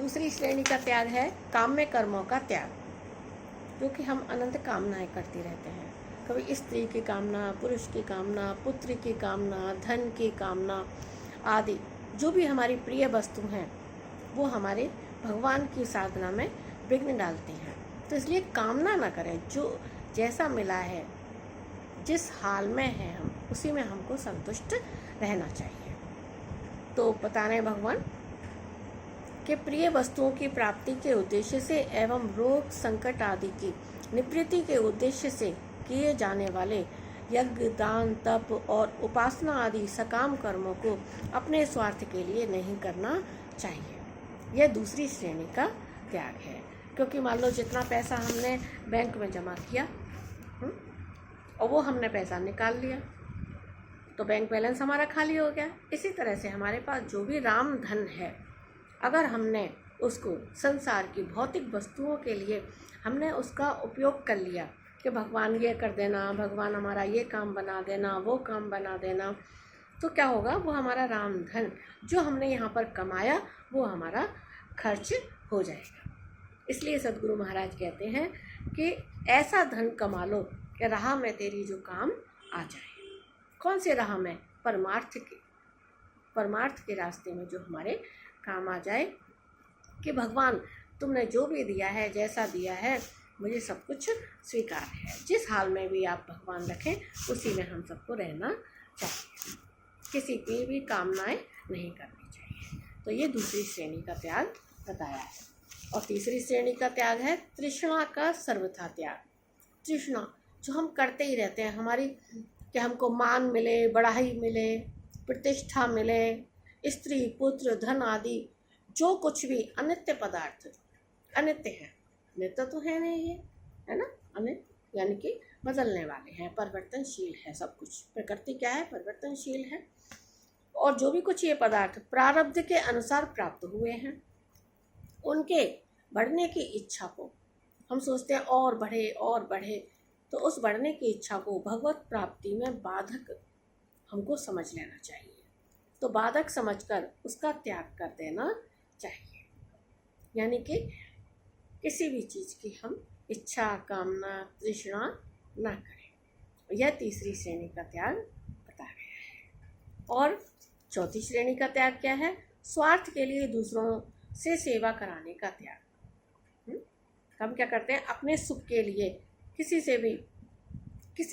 दूसरी श्रेणी का त्याग है काम्य कर्मों का त्याग, क्योंकि हम अनंत कामनाएं करते रहते हैं। कभी स्त्री की कामना, पुरुष की कामना, पुत्र की कामना, धन की कामना आदि जो भी हमारी प्रिय वस्तु हैं वो हमारे भगवान की साधना में विघ्न डालती हैं। तो इसलिए कामना ना करें, जो जैसा मिला है, जिस हाल में है हम उसी में हमको संतुष्ट रहना चाहिए। तो बता रहे भगवान कि प्रिय वस्तुओं की प्राप्ति के उद्देश्य से एवं रोग संकट आदि की निवृत्ति के उद्देश्य से किए जाने वाले यज्ञ, दान, तप और उपासना आदि सकाम कर्मों को अपने स्वार्थ के लिए नहीं करना चाहिए। यह दूसरी श्रेणी का त्याग है। क्योंकि मान लो जितना पैसा हमने बैंक में जमा किया और वो हमने पैसा निकाल लिया तो बैंक बैलेंस हमारा खाली हो गया। इसी तरह से हमारे पास जो भी राम धन है, अगर हमने उसको संसार की भौतिक वस्तुओं के लिए हमने उसका उपयोग कर लिया कि भगवान ये कर देना, भगवान हमारा ये काम बना देना, वो काम बना देना, तो क्या होगा, वो हमारा राम धन जो हमने यहाँ पर कमाया वो हमारा खर्च हो जाएगा। इसलिए सद्गुरु महाराज कहते हैं कि ऐसा धन कमा लो कि राह में तेरी जो काम आ जाए। कौन से राह में? परमार्थ के रास्ते में जो हमारे काम आ जाए कि भगवान तुमने जो भी दिया है, जैसा दिया है, मुझे सब कुछ स्वीकार है। जिस हाल में भी आप भगवान रखें उसी में हम सबको रहना चाहिए, किसी की भी कामनाएं नहीं करनी चाहिए। तो ये दूसरी श्रेणी का त्याग बताया है। और तीसरी श्रेणी का त्याग है तृष्णा का सर्वथा त्याग। तृष्णा जो हम करते ही रहते हैं, हमारी कि हमको मान मिले, बढ़ाई मिले, प्रतिष्ठा मिले, स्त्री, पुत्र, धन आदि जो कुछ भी अनित्य पदार्थ, अनित्य है, नित्य तो है नहीं ये, है ना, अनित्य यानी कि बदलने वाले हैं, परिवर्तनशील है सब कुछ। प्रकृति क्या है? परिवर्तनशील है। और जो भी कुछ ये पदार्थ प्रारब्ध के अनुसार प्राप्त हुए हैं, उनके बढ़ने की इच्छा को हम सोचते हैं और बढ़े और बढ़े, तो उस बढ़ने की इच्छा को भगवत प्राप्ति में बाधक हमको समझ लेना चाहिए। तो बाधक समझकर उसका त्याग कर देना चाहिए। यानी कि किसी भी चीज़ की हम इच्छा, कामना, तृष्णा ना करें। यह तीसरी श्रेणी का त्याग बता गया है। और चौथी श्रेणी का त्याग क्या है? स्वार्थ के लिए दूसरों से सेवा कराने का त्याग। हम क्या करते हैं? अपने सुख के लिए किसी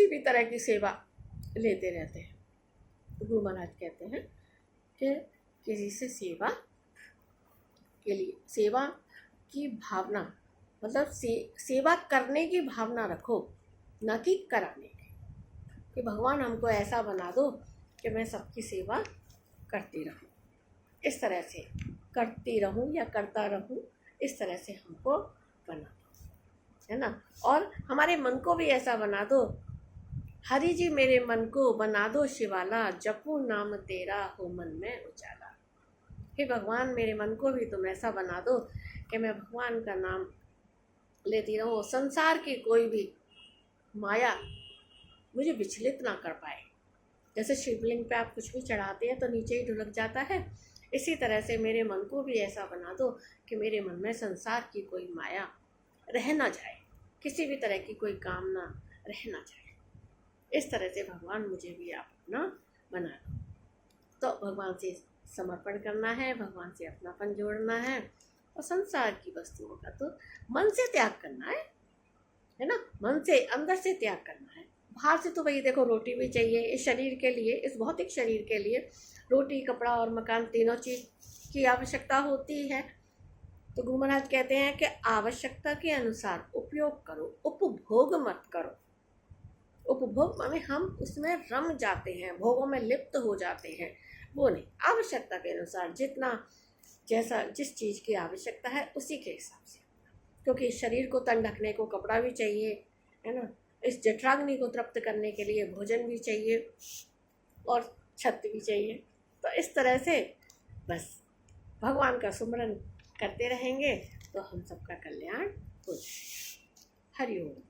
भी तरह की सेवा लेते रहते हैं। तो गुरु महाराज कहते हैं कि किसी से सेवा के लिए, सेवा की भावना मतलब सेवा करने की भावना रखो, न कि कराने की। कि भगवान हमको ऐसा बना दो कि मैं सबकी सेवा करती रहूं, इस तरह से करती रहूं या करता रहूं, इस तरह से हमको बना दो, है ना। और हमारे मन को भी ऐसा बना दो, हरि जी मेरे मन को बना दो शिवाला, जपू नाम तेरा हो मन में उजाला। हे भगवान मेरे मन को भी तुम ऐसा बना दो कि मैं भगवान का नाम लेती रहूं, संसार की कोई भी माया मुझे विचलित ना कर पाए। जैसे शिवलिंग पे आप कुछ भी चढ़ाते हैं तो नीचे ही ढुलक जाता है, इसी तरह से मेरे मन को भी ऐसा बना दो कि मेरे मन में संसार की कोई माया रह ना जाए, किसी भी तरह की कोई कामना रह ना जाए। इस तरह से भगवान मुझे भी आप अपना बना दो। तो भगवान से समर्पण करना है, भगवान से अपनापन जोड़ना है, और संसार की वस्तुओं का तो मन से त्याग करना है ना, मन से अंदर से त्याग करना है। बाहर से तो वही देखो, रोटी भी चाहिए इस शरीर के लिए, इस भौतिक शरीर के लिए रोटी, कपड़ा और मकान तीनों चीज़ की आवश्यकता होती है। तो गुरु महाराज कहते हैं कि आवश्यकता के अनुसार उपयोग करो, उपभोग मत करो। उपभोग माने हम उसमें रम जाते हैं, भोगों में लिप्त हो जाते हैं, वो नहीं। आवश्यकता के अनुसार जितना जैसा जिस चीज़ की आवश्यकता है उसी के हिसाब से, क्योंकि शरीर को तन ढकने को कपड़ा भी चाहिए, है ना, इस जठराग्नि को तृप्त करने के लिए भोजन भी चाहिए और छत भी चाहिए। तो इस तरह से बस भगवान का सुमरन करते रहेंगे तो हम सबका कल्याण हो जाएगा। हरि ओम।